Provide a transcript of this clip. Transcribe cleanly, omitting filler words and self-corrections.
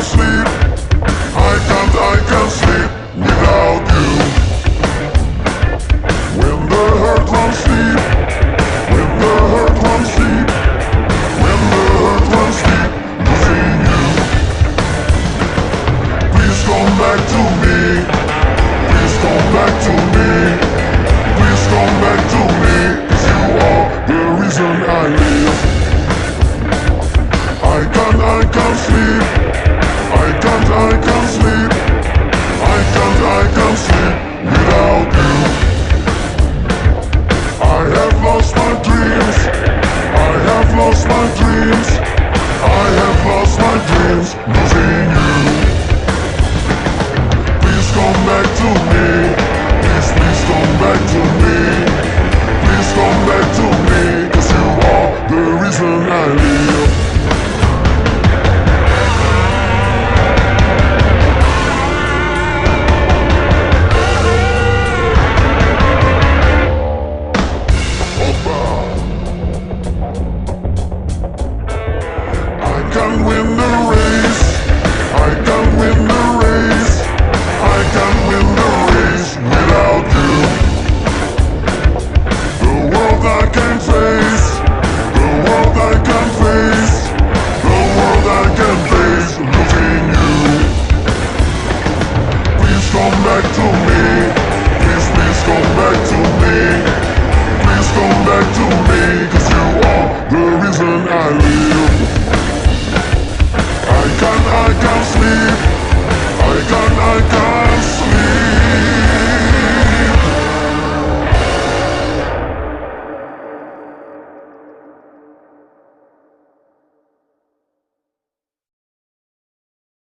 can't sleep. I can't sleep without you. When the hurt runs deep, when the hurt runs deep, when the hurt runs deep, losing you. Please come back to me. Please come back to me. Please come back to me. 'Cause you are the reason I live. I can't sleep. I can't sleep. I can't sleep without you. I have lost my dreams. I have lost my dreams. I have lost my dreams, losing you. Please come back to me. Please come back to me. Please come back to me. 'Cause you are the reason I live. I can win the race. I can win the race. I can win the race without you. The world I can face. The world I can face. The world I can face, losing you. Please come back to me.